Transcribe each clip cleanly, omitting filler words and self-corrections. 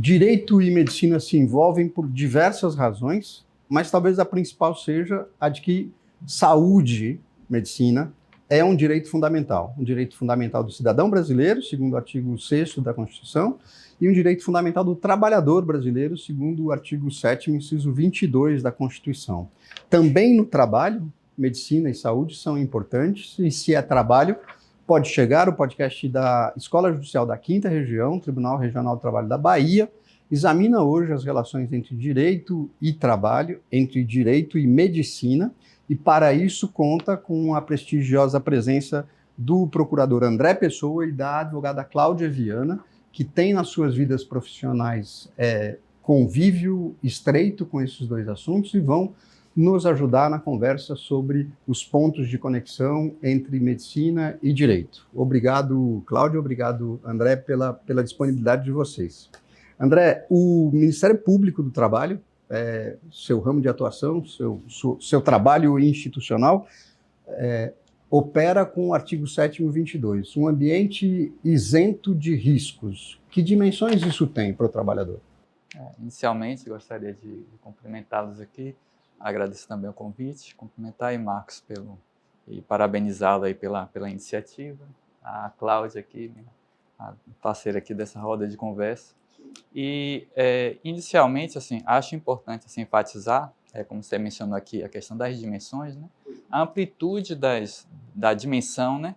Direito e medicina se envolvem por diversas razões, mas talvez a principal seja a de que saúde, medicina, é um direito fundamental do cidadão brasileiro, segundo o artigo 6º da Constituição, e um direito fundamental do trabalhador brasileiro, segundo o artigo 7º, inciso 22 da Constituição. Também no trabalho, medicina e saúde são importantes, e se é trabalho, pode chegar o podcast da Escola Judicial da 5ª Região, Tribunal Regional do Trabalho da Bahia, examina hoje as relações entre direito e trabalho, entre direito e medicina, e para isso conta com a prestigiosa presença do procurador André Pessoa e da advogada Cláudia Viana, que tem nas suas vidas profissionais convívio estreito com esses dois assuntos e vão nos ajudar na conversa sobre os pontos de conexão entre medicina e direito. Obrigado, Cláudia, obrigado, André, pela disponibilidade de vocês. André, o Ministério Público do Trabalho, seu ramo de atuação, seu trabalho institucional, opera com o artigo 7º 22, um ambiente isento de riscos. Que dimensões isso tem para o trabalhador? Inicialmente, gostaria de cumprimentá-los aqui, agradeço também o convite, cumprimentar aí Marcos e parabenizá-lo aí pela iniciativa, a Cláudia aqui, a parceira aqui dessa roda de conversa. E, inicialmente, assim, acho importante assim, enfatizar, como você mencionou aqui, a questão das dimensões, né? A amplitude da dimensão, né?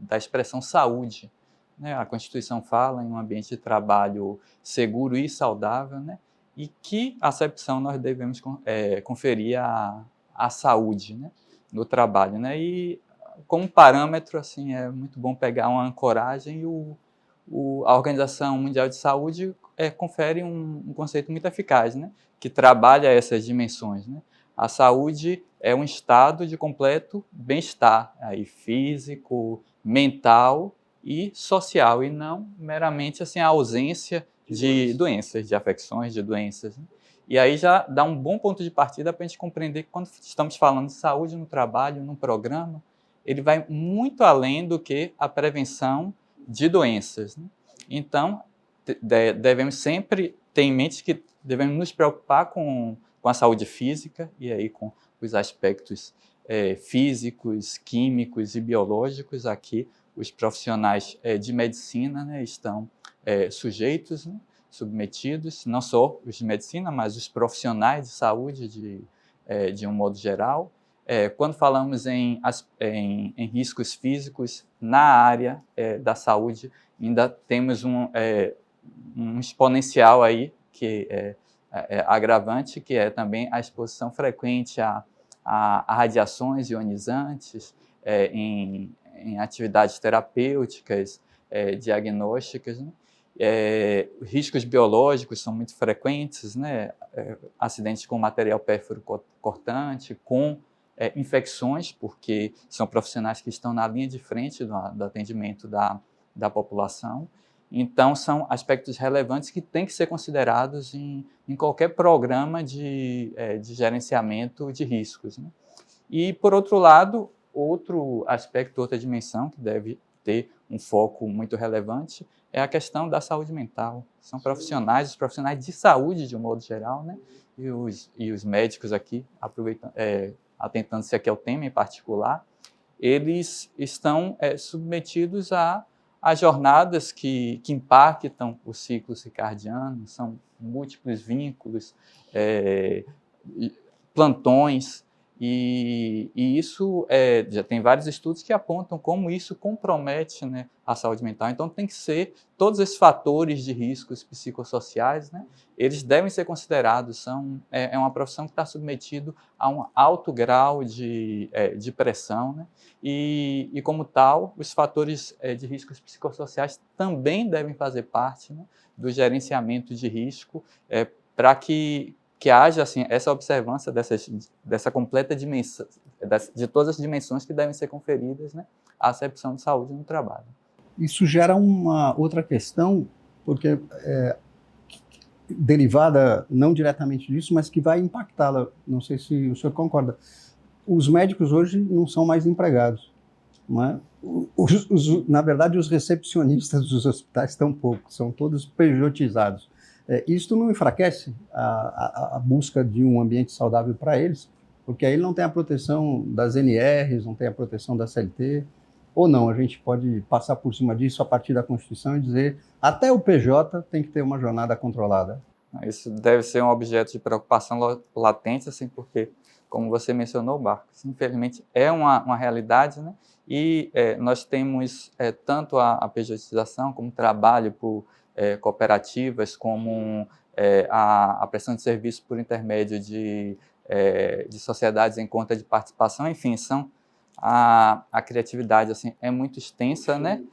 Da expressão saúde. Né? A Constituição fala em um ambiente de trabalho seguro e saudável, né? E que acepção nós devemos conferir à saúde, né? No trabalho. Né? E, como parâmetro, assim, é muito bom pegar uma ancoragem e a Organização Mundial de Saúde confere um conceito muito eficaz, né? Que trabalha essas dimensões. Né? A saúde é um estado de completo bem-estar, aí, físico, mental e social, e não meramente assim, a ausência de doenças, de afecções, de doenças. Né? E aí já dá um bom ponto de partida para a gente compreender que quando estamos falando de saúde no trabalho, num programa, ele vai muito além do que a prevenção de doenças. Né? Então, devemos sempre ter em mente que devemos nos preocupar com a saúde física e aí com os aspectos físicos, químicos e biológicos. Aqui, os profissionais de medicina, né, estão sujeitos, né, submetidos, não só os de medicina, mas os profissionais de saúde de um modo geral. Quando falamos em riscos físicos na área da saúde, ainda temos um exponencial aí, que é agravante, que é também a exposição frequente a radiações ionizantes em atividades terapêuticas, diagnósticas. Né? Riscos biológicos são muito frequentes, né? Acidentes com material pérfuro cortante, com infecções, porque são profissionais que estão na linha de frente do atendimento da população. Então, são aspectos relevantes que têm que ser considerados em qualquer programa de gerenciamento de riscos. Né? E, por outro lado, outro aspecto, outra dimensão que deve ter um foco muito relevante é a questão da saúde mental. São profissionais, os profissionais de saúde de um modo geral, né? E os médicos aqui, atentando-se aqui ao tema em particular, eles estão submetidos a jornadas que impactam o ciclo circadiano, são múltiplos vínculos, plantões, e isso já tem vários estudos que apontam como isso compromete, né, a saúde mental. Então tem que ser todos esses fatores de riscos psicossociais, né, eles devem ser considerados. É uma profissão que está submetida a um alto grau de pressão, né, e como tal, os fatores de riscos psicossociais também devem fazer parte, né, do gerenciamento de risco, para que haja assim, essa observância dessa completa dimensão, de todas as dimensões que devem ser conferidas, né, à acepção de saúde no trabalho. Isso gera uma outra questão, porque derivada não diretamente disso, mas que vai impactá-la. Não sei se o senhor concorda. Os médicos hoje não são mais empregados. não é? Na verdade, os recepcionistas dos hospitais estão poucos, são todos pejotizados. Isto não enfraquece a busca de um ambiente saudável para eles, porque aí ele não tem a proteção das NRs, não tem a proteção da CLT, ou não, a gente pode passar por cima disso a partir da Constituição e dizer até o PJ tem que ter uma jornada controlada. Isso deve ser um objeto de preocupação latente, assim, porque, como você mencionou, Marcos, infelizmente é uma realidade, né? E nós temos tanto a pejotização como trabalho por cooperativas, como a prestação de serviço por intermédio de sociedades em conta de participação, enfim, a criatividade assim, é muito extensa, né?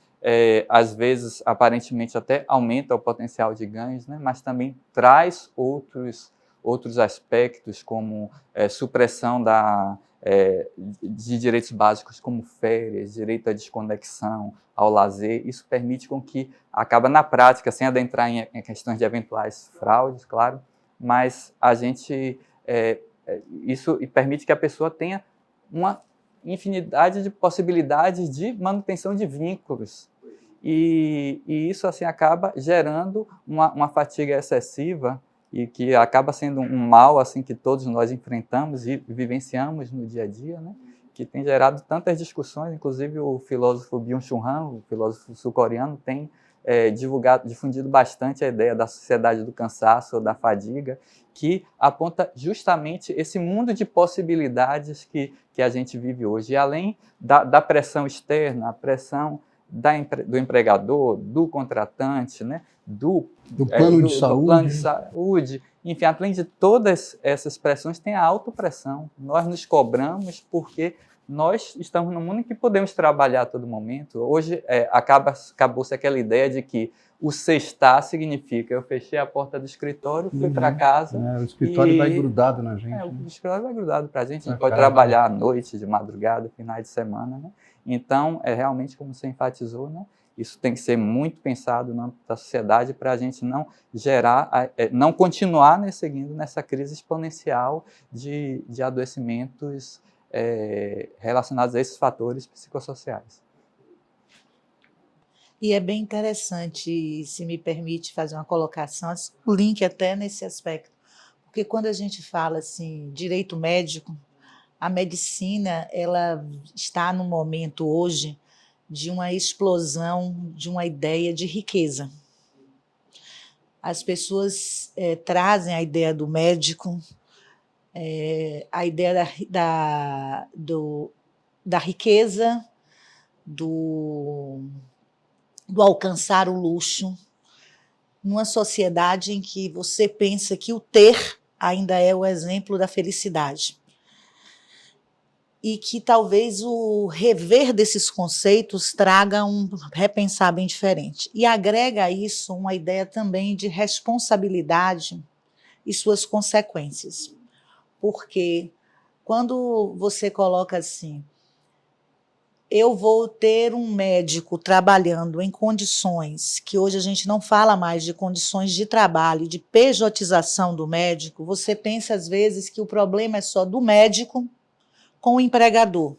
Às vezes, aparentemente, até aumenta o potencial de ganhos, né? Mas também traz outros aspectos, como supressão de direitos básicos como férias, direito à desconexão, ao lazer. Isso permite com que acaba na prática, sem adentrar em questões de eventuais fraudes, claro, mas a gente isso permite que a pessoa tenha uma infinidade de possibilidades de manutenção de vínculos. E isso assim acaba gerando uma fatiga excessiva e que acaba sendo um mal assim que todos nós enfrentamos e vivenciamos no dia a dia, né? Que tem gerado tantas discussões, inclusive o filósofo Byung-Chul Han, o filósofo sul-coreano, tem difundido bastante a ideia da sociedade do cansaço ou da fadiga, que aponta justamente esse mundo de possibilidades que a gente vive hoje. E além da pressão externa, a pressão do empregador, do contratante, né? do plano de saúde, enfim, além de todas essas pressões, tem a autopressão. Nós nos cobramos porque nós estamos num mundo em que podemos trabalhar a todo momento. Hoje acabou-se aquela ideia de que o sextar significa eu fechei a porta do escritório, fui para casa. O escritório vai grudado na gente. O escritório vai grudado para a gente pode trabalhar à noite, de madrugada, finais de semana. Né? Então, realmente, como você enfatizou, né? Isso tem que ser muito pensado no âmbito da sociedade para a gente não não continuar seguindo nessa crise exponencial de adoecimentos relacionados a esses fatores psicossociais. E é bem interessante, se me permite fazer uma colocação, o link até nesse aspecto, porque quando a gente fala assim, direito médico, a medicina ela está no momento hoje de uma explosão de uma ideia de riqueza. As pessoas trazem a ideia do médico, a ideia da riqueza, do alcançar o luxo, numa sociedade em que você pensa que o ter ainda é o exemplo da felicidade. E que talvez o rever desses conceitos traga um repensar bem diferente. E agrega a isso uma ideia também de responsabilidade e suas consequências. Porque quando você coloca assim, eu vou ter um médico trabalhando em condições que hoje a gente não fala mais de condições de trabalho, de pejotização do médico, você pensa às vezes que o problema é só do médico com o empregador.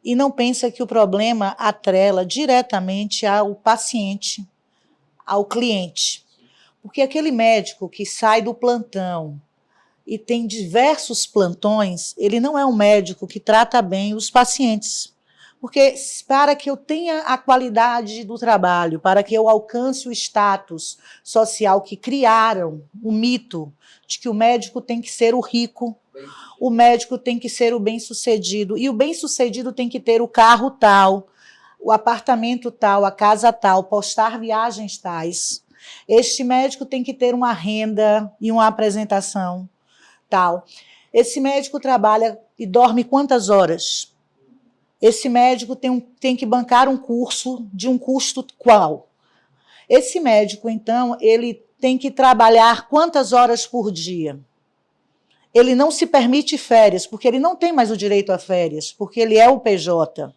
E não pensa que o problema atrela diretamente ao paciente, ao cliente. Porque aquele médico que sai do plantão e tem diversos plantões, ele não é um médico que trata bem os pacientes. Porque para que eu tenha a qualidade do trabalho, para que eu alcance o status social que criaram o mito de que o médico tem que ser o rico, o médico tem que ser o bem-sucedido, e o bem-sucedido tem que ter o carro tal, o apartamento tal, a casa tal, postar viagens tais. Este médico tem que ter uma renda e uma apresentação tal. Esse médico trabalha e dorme quantas horas? Esse médico tem que bancar um curso de um custo qual? Esse médico, então, ele tem que trabalhar quantas horas por dia? Ele não se permite férias, porque ele não tem mais o direito a férias, porque ele é o PJ.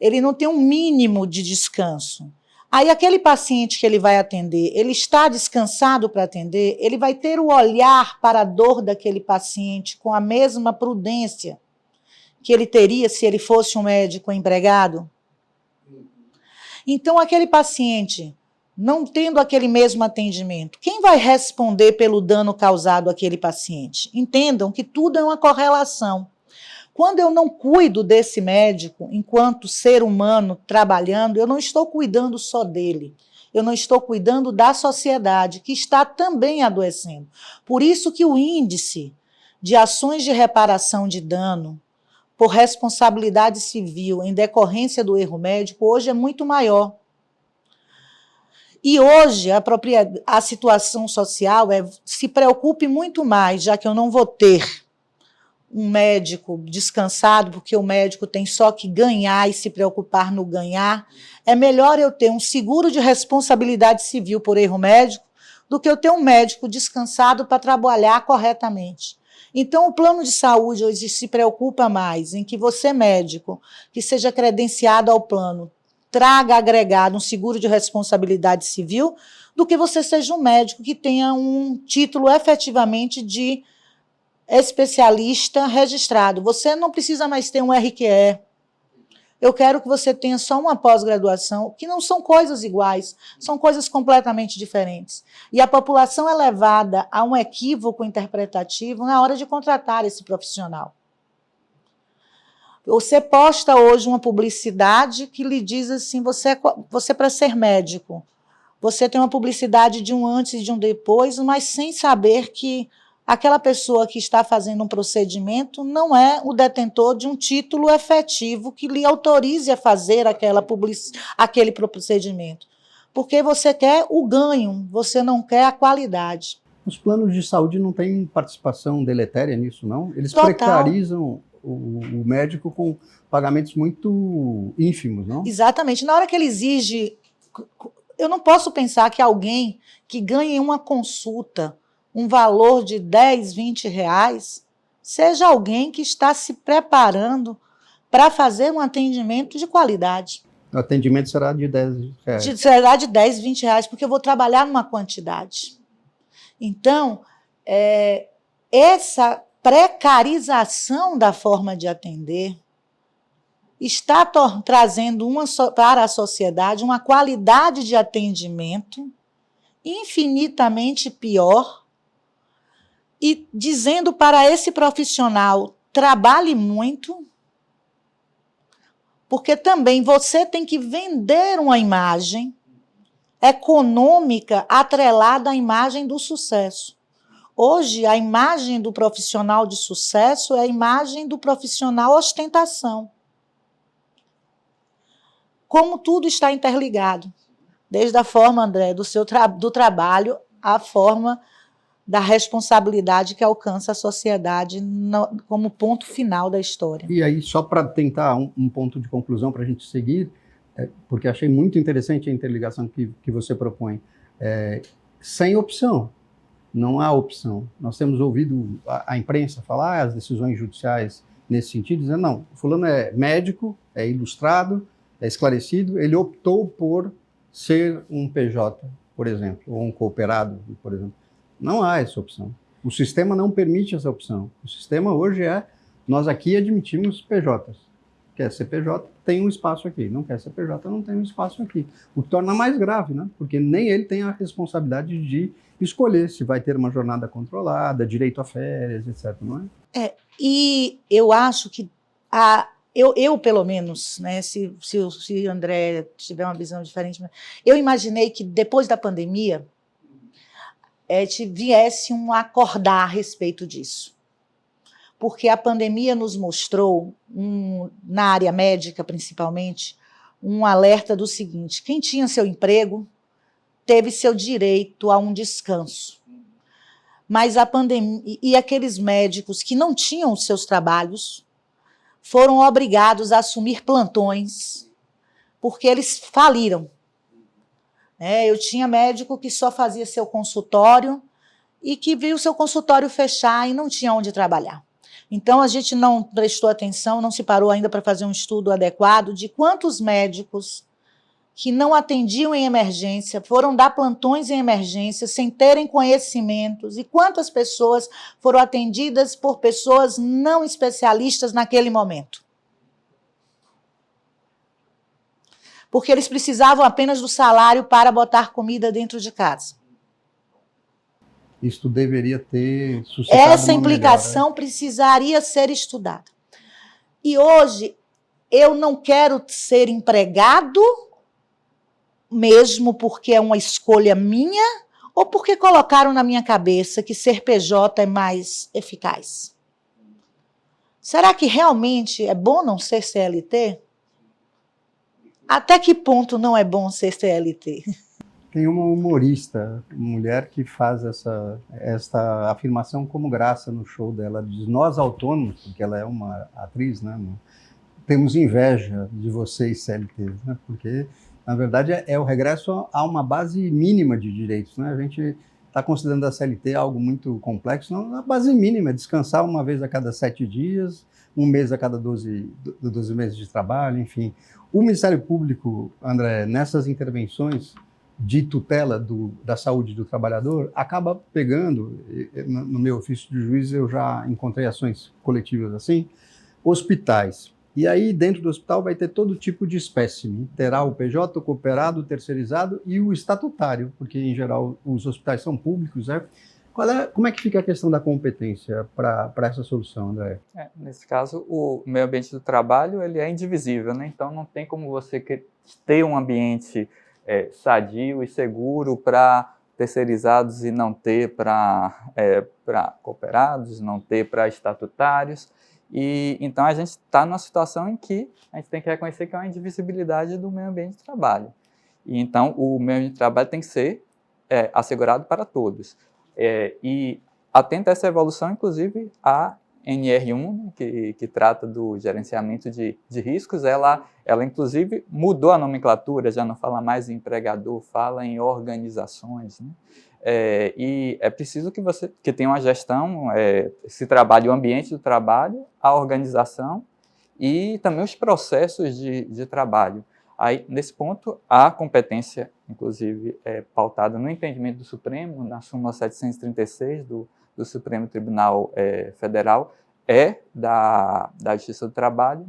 Ele não tem um mínimo de descanso. Aí aquele paciente que ele vai atender, ele está descansado para atender, ele vai ter o olhar para a dor daquele paciente com a mesma prudência que ele teria se ele fosse um médico empregado? Então, aquele paciente, não tendo aquele mesmo atendimento, quem vai responder pelo dano causado àquele paciente? Entendam que tudo é uma correlação. Quando eu não cuido desse médico, enquanto ser humano trabalhando, eu não estou cuidando só dele. Eu não estou cuidando da sociedade, que está também adoecendo. Por isso que o índice de ações de reparação de dano por responsabilidade civil em decorrência do erro médico hoje é muito maior. E hoje a situação social se preocupe muito mais, já que eu não vou ter um médico descansado, porque o médico tem só que ganhar e se preocupar no ganhar. É melhor eu ter um seguro de responsabilidade civil por erro médico do que eu ter um médico descansado para trabalhar corretamente. Então, o plano de saúde hoje se preocupa mais em que você, médico, que seja credenciado ao plano, traga agregado um seguro de responsabilidade civil, do que você seja um médico que tenha um título efetivamente de especialista registrado. Você não precisa mais ter um RQE. Eu quero que você tenha só uma pós-graduação, que não são coisas iguais, são coisas completamente diferentes. E a população é levada a um equívoco interpretativo na hora de contratar esse profissional. Você posta hoje uma publicidade que lhe diz assim, você para ser médico, você tem uma publicidade de um antes e de um depois, mas sem saber que aquela pessoa que está fazendo um procedimento não é o detentor de um título efetivo que lhe autorize a fazer aquele procedimento. Porque você quer o ganho, você não quer a qualidade. Os planos de saúde não têm participação deletéria nisso, não? Eles Total. precarizam o médico com pagamentos muito ínfimos, não? Exatamente. Na hora que ele exige... Eu não posso pensar que alguém que ganhe uma consulta um valor de 10, 20 reais, seja alguém que está se preparando para fazer um atendimento de qualidade. O atendimento será de 10 reais. Será de 10, 20 reais, porque eu vou trabalhar numa quantidade. Então, essa precarização da forma de atender está trazendo para a sociedade uma qualidade de atendimento infinitamente pior e dizendo para esse profissional, trabalhe muito, porque também você tem que vender uma imagem econômica atrelada à imagem do sucesso. Hoje, a imagem do profissional de sucesso é a imagem do profissional ostentação. Como tudo está interligado, desde a forma, André, do trabalho, à forma da responsabilidade que alcança a sociedade como ponto final da história. E aí, só para tentar um ponto de conclusão para a gente seguir, porque achei muito interessante a interligação que você propõe, sem opção, não há opção. Nós temos ouvido a imprensa falar, as decisões judiciais nesse sentido, dizendo, não, o fulano é médico, é ilustrado, é esclarecido, ele optou por ser um PJ, por exemplo, ou um cooperado, por exemplo. Não há essa opção. O sistema não permite essa opção. O sistema hoje nós aqui admitimos PJs. Quer ser PJ, tem um espaço aqui. Não quer ser PJ, não tem um espaço aqui. O que torna mais grave, né? Porque nem ele tem a responsabilidade de escolher se vai ter uma jornada controlada, direito a férias, etc. Não é? E eu acho que eu pelo menos, né, se o André tiver uma visão diferente, eu imaginei que depois da pandemia viesse um acordar a respeito disso. Porque a pandemia nos mostrou, na área médica principalmente, um alerta do seguinte: quem tinha seu emprego teve seu direito a um descanso. Mas a pandemia, e aqueles médicos que não tinham os seus trabalhos foram obrigados a assumir plantões, porque eles faliram. Eu tinha médico que só fazia seu consultório e que viu seu consultório fechar e não tinha onde trabalhar. Então, a gente não prestou atenção, não se parou ainda para fazer um estudo adequado de quantos médicos que não atendiam em emergência, foram dar plantões em emergência sem terem conhecimentos, e quantas pessoas foram atendidas por pessoas não especialistas naquele momento. Porque eles precisavam apenas do salário para botar comida dentro de casa. Isto deveria ter suscitado essa implicação melhora, né? precisaria ser estudada. E hoje, eu não quero ser empregado, mesmo porque é uma escolha minha, ou porque colocaram na minha cabeça que ser PJ é mais eficaz. Será que realmente é bom não ser CLT? Até que ponto não é bom ser CLT? Tem uma humorista, mulher, que faz essa afirmação como graça no show dela. Diz: nós autônomos, porque ela é uma atriz, né, temos inveja de vocês CLTs, né, porque, na verdade, é o regresso a uma base mínima de direitos, né? A gente está considerando a CLT algo muito complexo. Não, a base mínima é descansar uma vez a cada 7 dias, um mês a cada 12 meses de trabalho, enfim. O Ministério Público, André, nessas intervenções de tutela da saúde do trabalhador, acaba pegando, no meu ofício de juiz eu já encontrei ações coletivas assim, hospitais. E aí dentro do hospital vai ter todo tipo de espécime. Terá o PJ, o cooperado, o terceirizado e o estatutário, porque em geral os hospitais são públicos, né? Como é que fica a questão da competência para essa solução, André? Nesse caso, o meio ambiente do trabalho ele é indivisível, né? Então não tem como você ter um ambiente sadio e seguro para terceirizados e não ter para cooperados, não ter para estatutários. E então a gente está numa situação em que a gente tem que reconhecer que é uma indivisibilidade do meio ambiente de trabalho. E então o meio ambiente de trabalho tem que ser assegurado para todos. E atenta a essa evolução, inclusive, a NR1, que trata do gerenciamento de riscos, ela inclusive mudou a nomenclatura, já não fala mais em empregador, fala em organizações, né? E é preciso que tenha uma gestão, se trabalhe o ambiente do trabalho, a organização e também os processos de trabalho. Aí, nesse ponto, a competência, inclusive, é pautada no entendimento do Supremo, na súmula 736 do Supremo Tribunal Federal, da Justiça do Trabalho.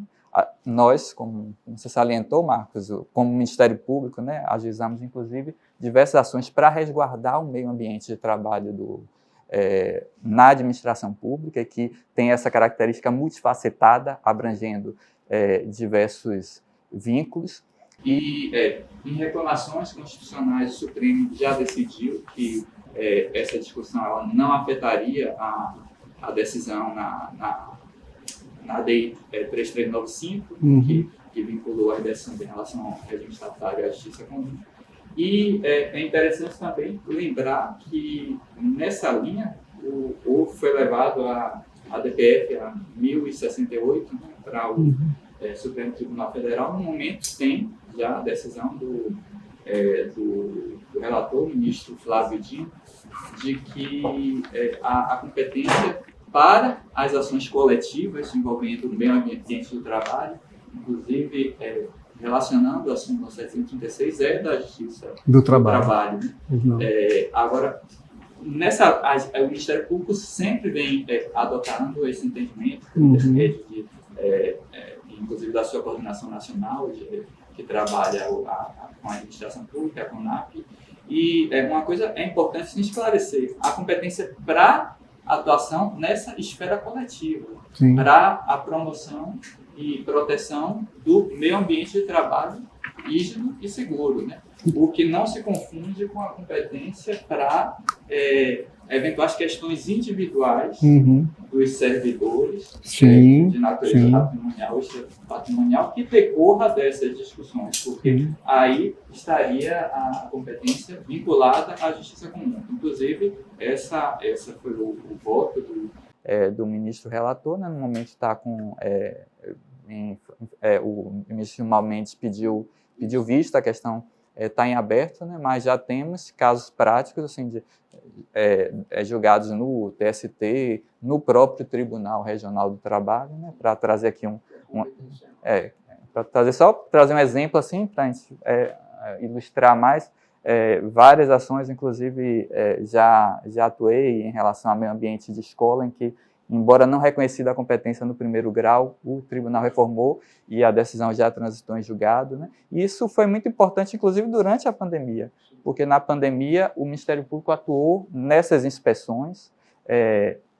Nós, como você salientou, Marcos, como Ministério Público, né, ajuizamos, inclusive, diversas ações para resguardar o meio ambiente de trabalho na administração pública, que tem essa característica multifacetada, abrangendo diversos vínculos. E em reclamações constitucionais, o Supremo já decidiu que essa discussão ela não afetaria a decisão na DEI 3395, que vinculou a decisão em relação ao regime estatutário e à justiça comum. E é interessante também lembrar que nessa linha foi levado a DPF a 1068, né, para o Supremo Tribunal Federal. No momento tem já a decisão do relator, o ministro Flávio Dino, de que a competência para as ações coletivas envolvendo o meio ambiente do trabalho, inclusive relacionando a súmula 736, da Justiça do Trabalho. Né? Agora, o Ministério Público sempre vem adotando esse entendimento, inclusive da sua coordenação nacional, que trabalha com a administração pública, a CONAP. E uma coisa é importante se esclarecer: a competência para atuação nessa esfera coletiva, para a promoção e proteção do meio ambiente de trabalho rígido e seguro, né? O que não se confunde com a competência para eventuais questões individuais dos servidores de natureza patrimonial que decorra dessas discussões, porque aí estaria a competência vinculada à justiça comum. Inclusive, essa foi o voto do ministro relator, né? No momento está com o ministro Gilmar Mendes pediu vista, a questão está em aberto, né? Mas já temos casos práticos assim, julgados no TST, no próprio Tribunal Regional do Trabalho, né? Para trazer aqui para trazer um exemplo assim, para a gente ilustrar mais, várias ações, inclusive já atuei em relação ao meio ambiente de escola, em que, embora não reconhecida a competência no primeiro grau, o tribunal reformou e a decisão já transitou em julgado, né? E isso foi muito importante, inclusive, durante a pandemia, porque na pandemia o Ministério Público atuou nessas inspeções,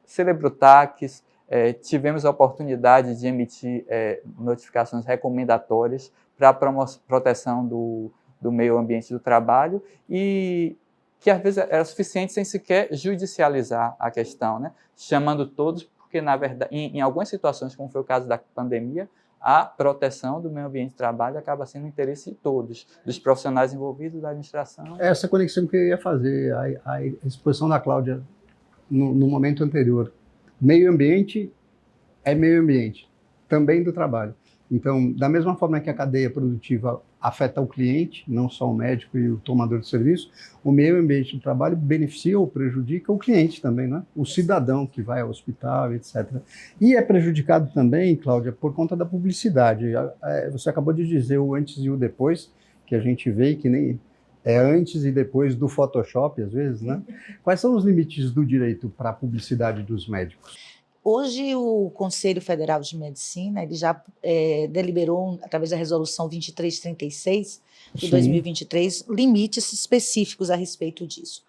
celebrou TACs, tivemos a oportunidade de emitir notificações recomendatórias para a proteção do meio ambiente do trabalho, e que às vezes era suficiente sem sequer judicializar a questão, né? Chamando todos, porque na verdade, em algumas situações, como foi o caso da pandemia, a proteção do meio ambiente de trabalho acaba sendo interesse de todos, dos profissionais envolvidos, da administração. Essa conexão que eu ia fazer, a exposição da Cláudia no momento anterior. Meio ambiente é meio ambiente, também do trabalho. Então, da mesma forma que a cadeia produtiva afeta o cliente, não só o médico e o tomador de serviço, o meio ambiente do trabalho beneficia ou prejudica o cliente também, né? O cidadão que vai ao hospital, etc. E é prejudicado também, Cláudia, por conta da publicidade. Você acabou de dizer o antes e o depois, que a gente vê que nem é antes e depois do Photoshop, às vezes, né? Quais são os limites do direito para a publicidade dos médicos? Hoje, o Conselho Federal de Medicina ele já deliberou, através da Resolução 2336 de 2023, limites específicos a respeito disso.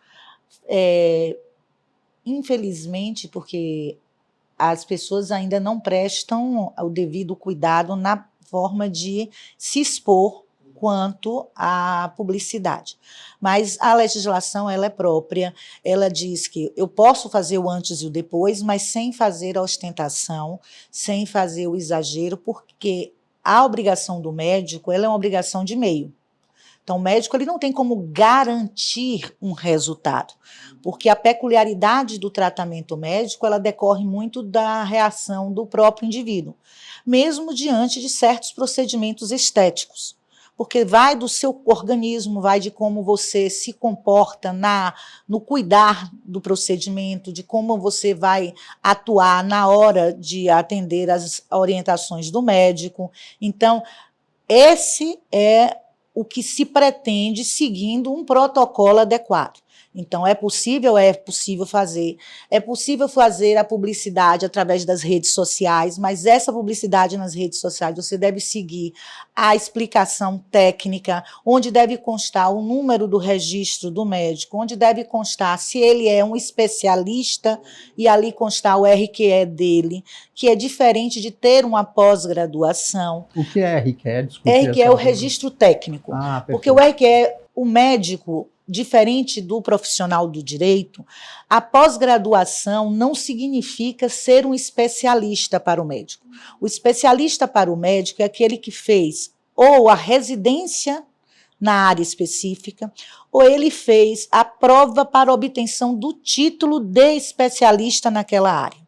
Infelizmente, porque as pessoas ainda não prestam o devido cuidado na forma de se expor quanto à publicidade. Mas a legislação ela é própria, ela diz que eu posso fazer o antes e o depois, mas sem fazer a ostentação, sem fazer o exagero, porque a obrigação do médico ela é uma obrigação de meio. Então, o médico ele não tem como garantir um resultado, porque a peculiaridade do tratamento médico ela decorre muito da reação do próprio indivíduo, mesmo diante de certos procedimentos estéticos. Porque vai do seu organismo, vai de como você se comporta no cuidar do procedimento, de como você vai atuar na hora de atender as orientações do médico. Um esse é o que se pretende seguindo um protocolo adequado. Então, é possível fazer a publicidade através das redes sociais, mas essa publicidade nas redes sociais você deve seguir a explicação técnica, onde deve constar o número do registro do médico, onde deve constar se ele é um especialista e ali constar o RQE dele, que é diferente de ter uma pós-graduação. O que é RQE? Desculpe, RQE é o registro técnico, porque o RQE, o médico, diferente do profissional do direito, a pós-graduação não significa ser um especialista para o médico. O especialista para o médico é aquele que fez ou a residência na área específica, ou ele fez a prova para obtenção do título de especialista naquela área.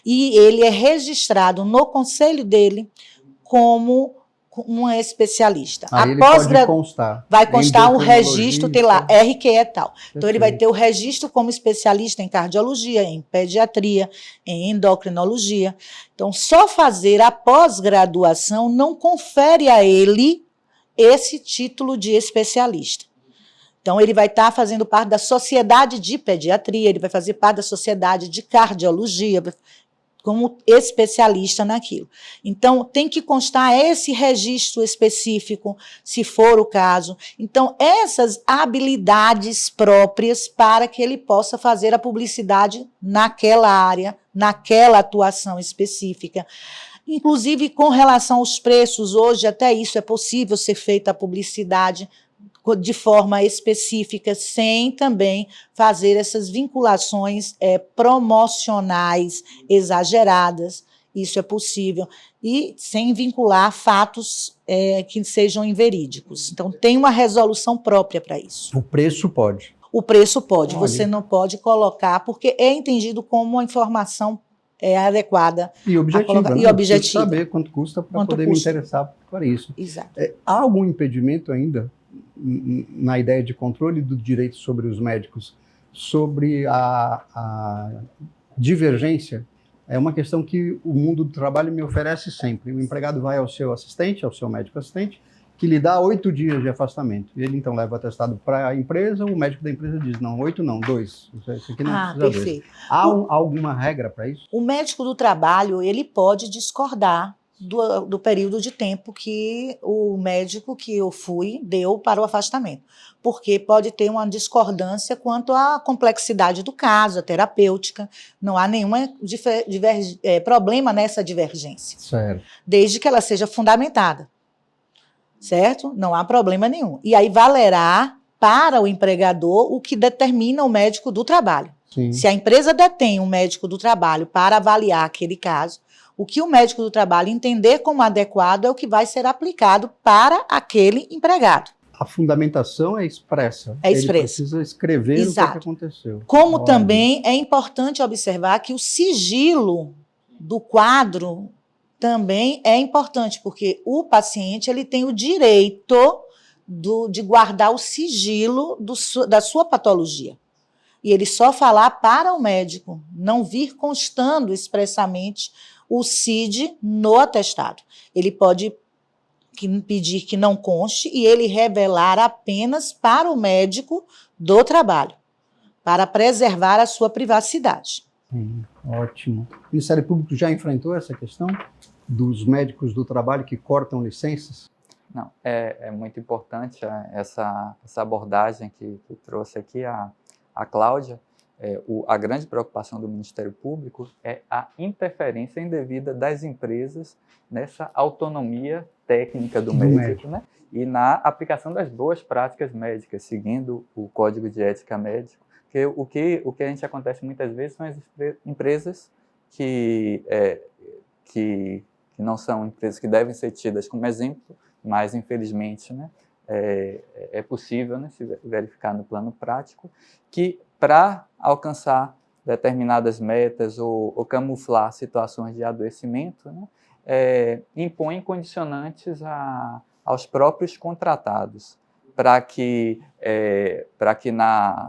E ele é registrado no conselho dele como um especialista. Ele pode constar. Vai constar um registro, tem lá, RQE e tal. Então, ele vai ter o registro como especialista em cardiologia, em pediatria, em endocrinologia. Então, só fazer a pós-graduação não confere a ele esse título de especialista. Então, ele vai estar fazendo parte da sociedade de pediatria, ele vai fazer parte da sociedade de cardiologia, como especialista naquilo. Então, tem que constar esse registro específico, se for o caso. Então, essas habilidades próprias para que ele possa fazer a publicidade naquela área, naquela atuação específica. Inclusive, com relação aos preços, hoje até isso é possível ser feita a publicidade de forma específica, sem também fazer essas vinculações promocionais exageradas. Isso é possível. E sem vincular fatos que sejam inverídicos. Então, tem uma resolução própria para isso. O preço pode. O preço pode. Você não pode colocar, porque é entendido como uma informação adequada. E objetiva. E objetiva. Saber quanto custa para poder me interessar por isso. Exato. Há algum impedimento ainda na ideia de controle do direito sobre os médicos, sobre a divergência? É uma questão que o mundo do trabalho me oferece sempre. O empregado vai ao seu assistente, ao seu médico assistente, que lhe dá 8 dias de afastamento. Ele, então, leva o atestado para a empresa, o médico da empresa diz, não, 8 não, 2. Isso aqui não precisa 2. Perfeito. Há alguma regra para isso? O médico do trabalho, ele pode discordar do período de tempo que o médico que eu fui deu para o afastamento, porque pode ter uma discordância quanto à complexidade do caso, a terapêutica, não há nenhum problema nessa divergência, Certo. desde que ela seja fundamentada, certo? Não há problema nenhum. E aí valerá para o empregador o que determina o médico do trabalho. Sim. Se a empresa detém um médico do trabalho para avaliar aquele caso, o que o médico do trabalho entender como adequado é o que vai ser aplicado para aquele empregado. A fundamentação é expressa. É expressa. Ele precisa escrever Exato. o que aconteceu. Como Olha. também é importante observar que o sigilo do quadro também é importante, porque o paciente ele tem o direito de guardar o sigilo da sua patologia. E ele só falar para o médico, não vir constando expressamente o CID no atestado. Ele pode pedir que não conste e ele revelar apenas para o médico do trabalho, para preservar a sua privacidade. Ótimo. O Ministério Público já enfrentou essa questão dos médicos do trabalho que cortam licenças? Não, é muito importante essa abordagem que trouxe aqui a Cláudia. A grande preocupação do Ministério Público é a interferência indevida das empresas nessa autonomia técnica do médico, né? E na aplicação das boas práticas médicas, seguindo o Código de Ética Médico. Porque o que a gente acontece muitas vezes são as empresas que não são empresas que devem ser tidas como exemplo, mas infelizmente, né, é possível, né, se verificar no plano prático, que para alcançar determinadas metas ou camuflar situações de adoecimento, né, impõem condicionantes aos próprios contratados, para que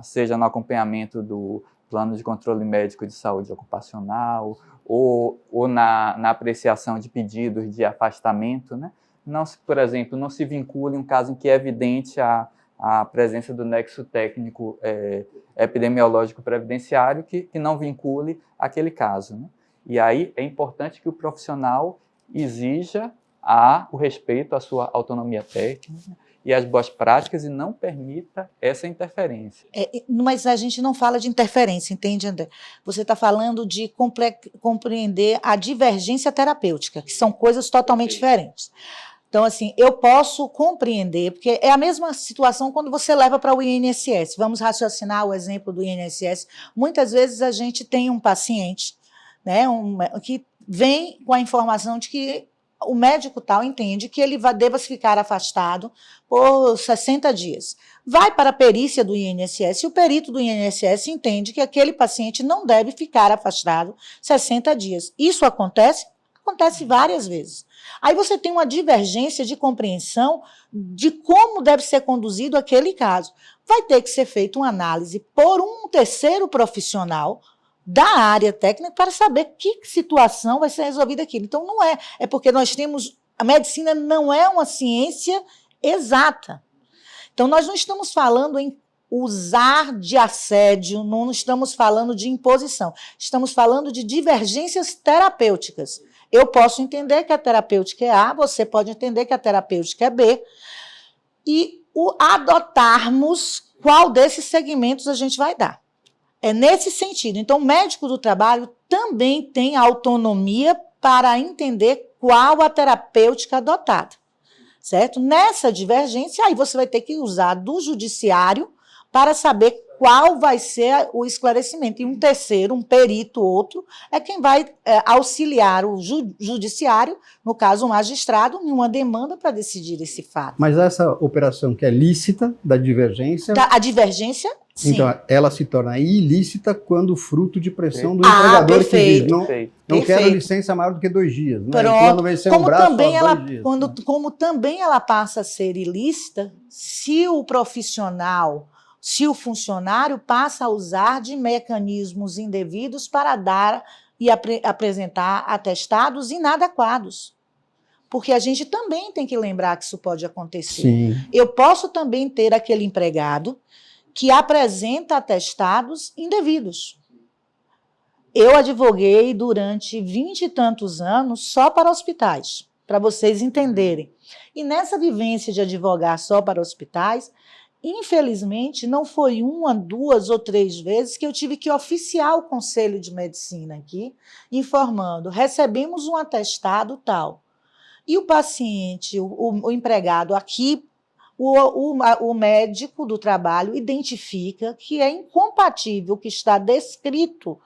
seja no acompanhamento do plano de controle médico de saúde ocupacional ou na apreciação de pedidos de afastamento, né, por exemplo, não se vincule um caso em que é evidente a presença do nexo técnico epidemiológico previdenciário que não vincule aquele caso, né? E aí é importante que o profissional exija o respeito à sua autonomia técnica e às boas práticas e não permita essa interferência. Mas a gente não fala de interferência, entende, André? Você está falando de compreender a divergência terapêutica, que são coisas totalmente diferentes. Então, assim, eu posso compreender, porque é a mesma situação quando você leva para o INSS. Vamos raciocinar o exemplo do INSS. Muitas vezes a gente tem um paciente, né, que vem com a informação de que o médico tal entende que ele deva ficar afastado por 60 dias. Vai para a perícia do INSS e o perito do INSS entende que aquele paciente não deve ficar afastado 60 dias. Isso acontece? Acontece várias vezes. Aí você tem uma divergência de compreensão de como deve ser conduzido aquele caso. Vai ter que ser feita uma análise por um terceiro profissional da área técnica para saber que situação vai ser resolvida aquilo. Então, não é. É porque a medicina não é uma ciência exata. Então, nós não estamos falando em usar de assédio, não estamos falando de imposição. Estamos falando de divergências terapêuticas. Eu posso entender que a terapêutica é A, você pode entender que a terapêutica é B, e adotarmos qual desses segmentos a gente vai dar. É nesse sentido. Então, o médico do trabalho também tem autonomia para entender qual a terapêutica adotada, certo? Nessa divergência, aí você vai ter que usar do judiciário para saber qual vai ser o esclarecimento. E um terceiro, um perito, outro, é quem vai auxiliar o judiciário, no caso o magistrado, em uma demanda para decidir esse fato. Mas essa operação que é lícita, da divergência... A divergência, sim. Então, ela se torna ilícita quando fruto de pressão do empregador perfeito. que diz, não quero licença maior do que 2 dias. Né? Pronto. O plano vai ser um braço também só 2 dias. Como também ela passa a ser ilícita, se o profissional... se o funcionário passa a usar de mecanismos indevidos para dar e apresentar atestados inadequados. porque a gente também tem que lembrar que isso pode acontecer. Sim. Eu posso também ter aquele empregado que apresenta atestados indevidos. Eu advoguei durante 20 e tantos anos só para hospitais, para vocês entenderem. E nessa vivência de advogar só para hospitais, infelizmente, não foi 1, 2 ou 3 vezes que eu tive que oficiar o Conselho de Medicina aqui, informando, recebemos um atestado tal. E o paciente, o empregado aqui, o médico do trabalho identifica que é incompatível o que está descrito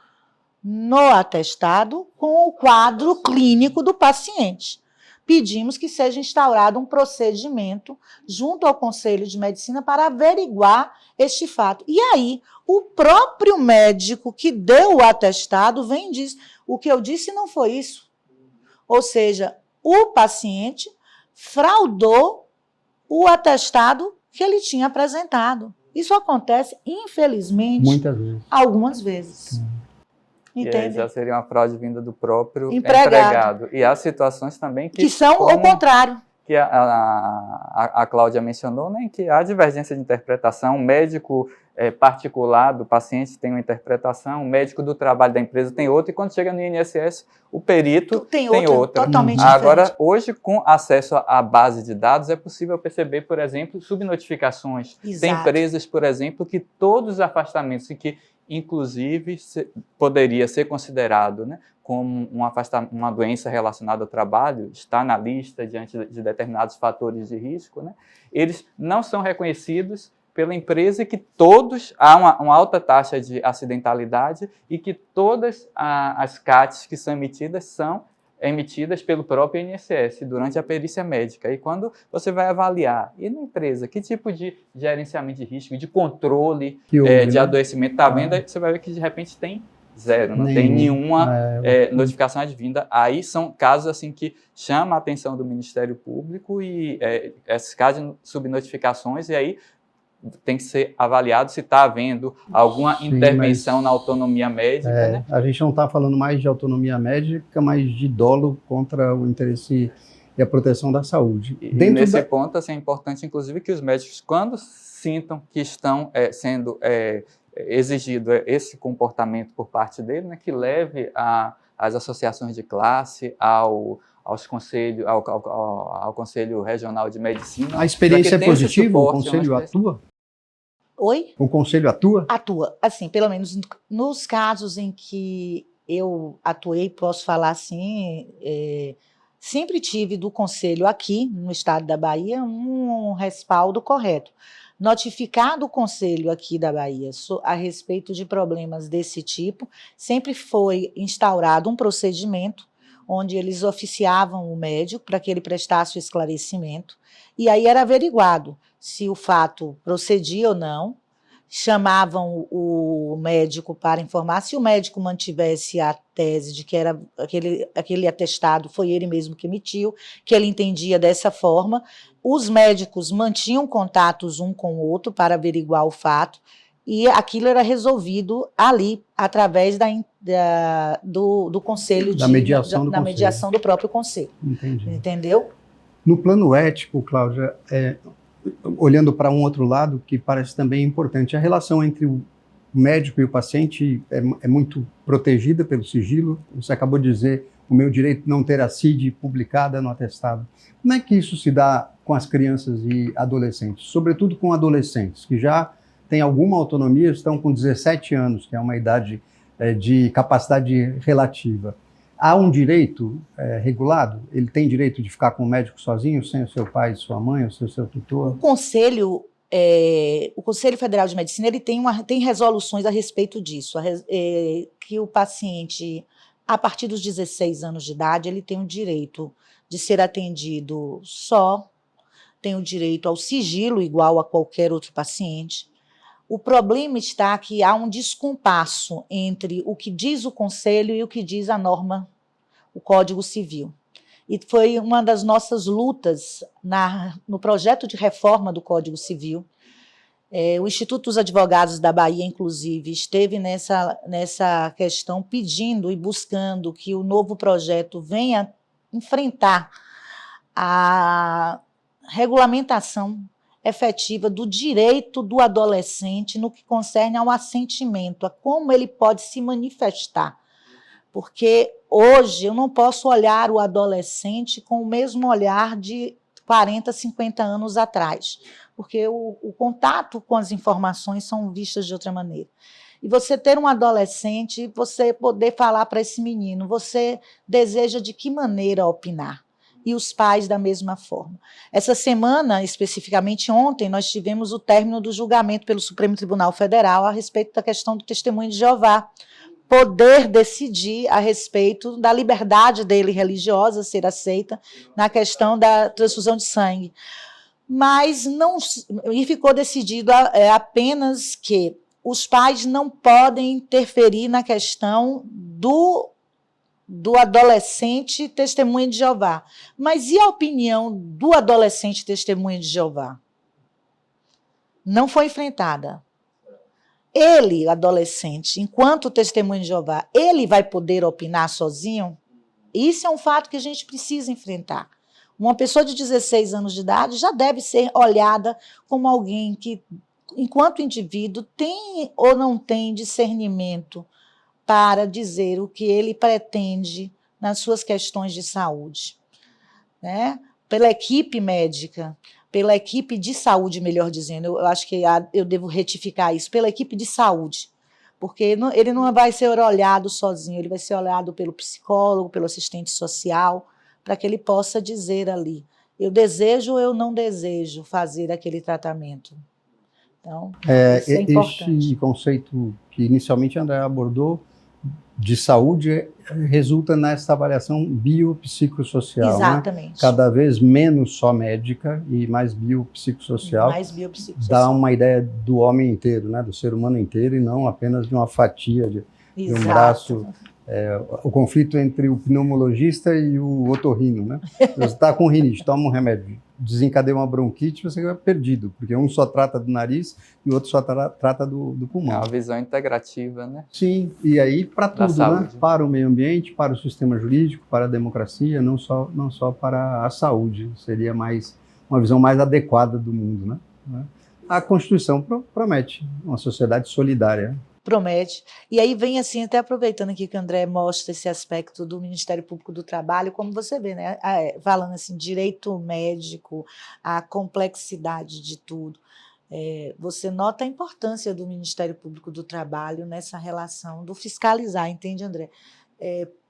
no atestado com o quadro clínico do paciente. Pedimos que seja instaurado um procedimento junto ao Conselho de Medicina para averiguar este fato. E aí, o próprio médico que deu o atestado vem e diz, o que eu disse não foi isso. Ou seja, o paciente fraudou o atestado que ele tinha apresentado. Isso acontece, infelizmente, Muitas vezes. algumas vezes. E aí Entende? já seria uma fraude vinda do próprio Empregado. empregado. E há situações também Que são o como contrário. que a Cláudia mencionou, né, que há divergência de interpretação. O médico particular do paciente tem uma interpretação, o médico do trabalho da empresa tem outra, e quando chega no INSS, o perito tem outra. Totalmente Agora, diferente. hoje, com acesso à base de dados, é possível perceber, por exemplo, subnotificações. Tem Exato. empresas, por exemplo, que todos os afastamentos, e que, inclusive, poderia ser considerado, né, como uma doença relacionada ao trabalho, está na lista diante de determinados fatores de risco, né, eles não são reconhecidos pela empresa, e que todos, há uma alta taxa de acidentalidade, e que todas as CATs que são emitidas pelo próprio INSS durante a perícia médica. E quando você vai avaliar, e na empresa, que tipo de gerenciamento de risco, de controle de adoecimento está havendo, aí você vai ver que de repente tem zero, não tem nenhuma notificação advinda. Aí são casos assim que chamam a atenção do Ministério Público, e esses casos de subnotificações, e aí tem que ser avaliado se está havendo alguma intervenção na autonomia médica. Né? A gente não está falando mais de autonomia médica, mas de dolo contra o interesse e a proteção da saúde. E nesse ponto, assim, é importante, inclusive, que os médicos, quando sintam que estão sendo exigido esse comportamento por parte dele, né, que leve às associações de classe, ao Conselho Regional de Medicina. A experiência é positiva? O Conselho atua? Oi? O Conselho atua? Atua. Assim, pelo menos nos casos em que eu atuei, posso falar assim, sempre tive do Conselho aqui, no estado da Bahia, um respaldo correto. Notificado o Conselho aqui da Bahia a respeito de problemas desse tipo, sempre foi instaurado um procedimento onde eles oficiavam o médico para que ele prestasse o esclarecimento, e aí era averiguado se o fato procedia ou não, chamavam o médico para informar, se o médico mantivesse a tese de que era aquele atestado foi ele mesmo que emitiu, que ele entendia dessa forma, os médicos mantinham contatos um com o outro para averiguar o fato, e aquilo era resolvido ali, através do conselho, da mediação, da mediação do próprio conselho. Entendi. Entendeu? No plano ético, Cláudia, olhando para um outro lado, que parece também importante, a relação entre o médico e o paciente é muito protegida pelo sigilo. Você acabou de dizer, o meu direito de não ter a CID publicada no atestado. Como é que isso se dá com as crianças e adolescentes? Sobretudo com adolescentes, que já têm alguma autonomia, estão com 17 anos, que é uma idade de capacidade relativa. Há um direito regulado? Ele tem direito de ficar com o médico sozinho, sem o seu pai e sua mãe, o seu tutor? O Conselho Federal de Medicina ele tem resoluções a respeito disso, que o paciente, a partir dos 16 anos de idade, ele tem o direito de ser atendido só, tem o direito ao sigilo igual a qualquer outro paciente. O problema está que há um descompasso entre o que diz o Conselho e o que diz a norma, o Código Civil. E foi uma das nossas lutas no projeto de reforma do Código Civil. O Instituto dos Advogados da Bahia, inclusive, esteve nessa questão pedindo e buscando que o novo projeto venha enfrentar a regulamentação efetiva do direito do adolescente no que concerne ao assentimento, a como ele pode se manifestar. Porque hoje eu não posso olhar o adolescente com o mesmo olhar de 40, 50 anos atrás, porque o contato com as informações são vistas de outra maneira. E você ter um adolescente, você poder falar para esse menino, você deseja de que maneira opinar? E os pais da mesma forma. Essa semana, especificamente ontem, nós tivemos o término do julgamento pelo Supremo Tribunal Federal a respeito da questão do testemunho de Jeová. Poder decidir a respeito da liberdade dele religiosa ser aceita na questão da transfusão de sangue. Mas não, e ficou decidido apenas que os pais não podem interferir na questão do adolescente testemunha de Jeová. Mas e a opinião do adolescente testemunha de Jeová? Não foi enfrentada. Ele, adolescente, enquanto testemunha de Jeová, ele vai poder opinar sozinho? Isso é um fato que a gente precisa enfrentar. Uma pessoa de 16 anos de idade já deve ser olhada como alguém que, enquanto indivíduo, tem ou não tem discernimento para dizer o que ele pretende nas suas questões de saúde. Né? Pela equipe médica, pela equipe de saúde, melhor dizendo, eu acho que eu devo retificar isso, pela equipe de saúde, porque ele não vai ser olhado sozinho, ele vai ser olhado pelo psicólogo, pelo assistente social, para que ele possa dizer ali, eu desejo ou eu não desejo fazer aquele tratamento. Então, isso é importante. Este conceito que inicialmente a André abordou, de saúde, resulta nessa avaliação biopsicossocial. Exatamente. Né? Cada vez menos só médica e mais biopsicossocial. Mais biopsicossocial. Dá uma ideia do homem inteiro, né? Do ser humano inteiro, e não apenas de uma fatia de um braço. O conflito entre o pneumologista e o otorrino. Né? Você está com rinite, toma um remédio, desencadeia uma bronquite, você vai perdido, porque um só trata do nariz e o outro só trata do pulmão. É uma visão integrativa, né? Sim, e aí para tudo, né? Para o meio ambiente, para o sistema jurídico, para a democracia, não só para a saúde. Seria uma visão mais adequada do mundo. Né? A Constituição promete uma sociedade solidária. Promete. E aí vem assim, até aproveitando aqui que o André mostra esse aspecto do Ministério Público do Trabalho, como você vê, né? Falando assim, direito médico, a complexidade de tudo. Você nota a importância do Ministério Público do Trabalho nessa relação do fiscalizar, entende, André?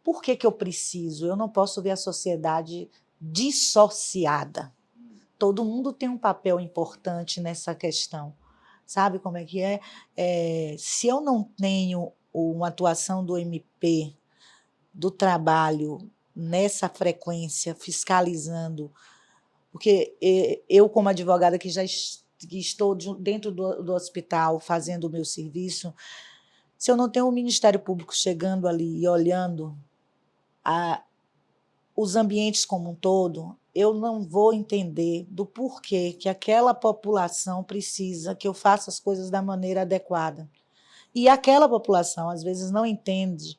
Por que eu preciso? Eu não posso ver a sociedade dissociada. Todo mundo tem um papel importante nessa questão. Sabe como é que é? Se eu não tenho uma atuação do MP, do trabalho, nessa frequência, fiscalizando, porque eu, como advogada que já estou dentro do hospital fazendo o meu serviço, se eu não tenho o Ministério Público chegando ali e olhando os ambientes como um todo, eu não vou entender do porquê que aquela população precisa que eu faça as coisas da maneira adequada. E aquela população, às vezes, não entende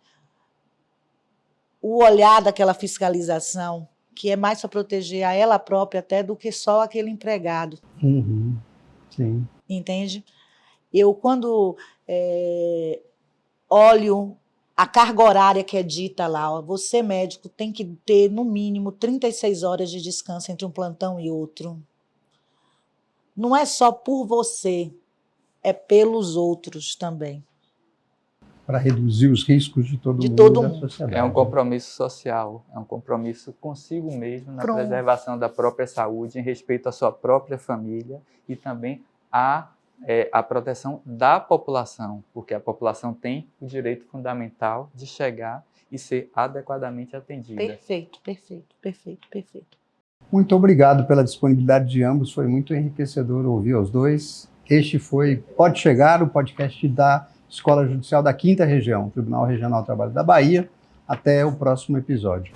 o olhar daquela fiscalização, que é mais para proteger a ela própria até do que só aquele empregado. Uhum. Sim. Entende? Eu, quando olho a carga horária que é dita lá, você médico tem que ter no mínimo 36 horas de descanso entre um plantão e outro. Não é só por você, é pelos outros também. Para reduzir os riscos de todo mundo da sociedade. É um compromisso social, é um compromisso consigo mesmo na preservação da própria saúde, em respeito à sua própria família e também a proteção da população, porque a população tem o direito fundamental de chegar e ser adequadamente atendida. Perfeito, perfeito, perfeito, perfeito. Muito obrigado pela disponibilidade de ambos, foi muito enriquecedor ouvir os dois. Este foi Pode Chegar, o podcast da Escola Judicial da 5ª Região, Tribunal Regional do Trabalho da Bahia. Até o próximo episódio.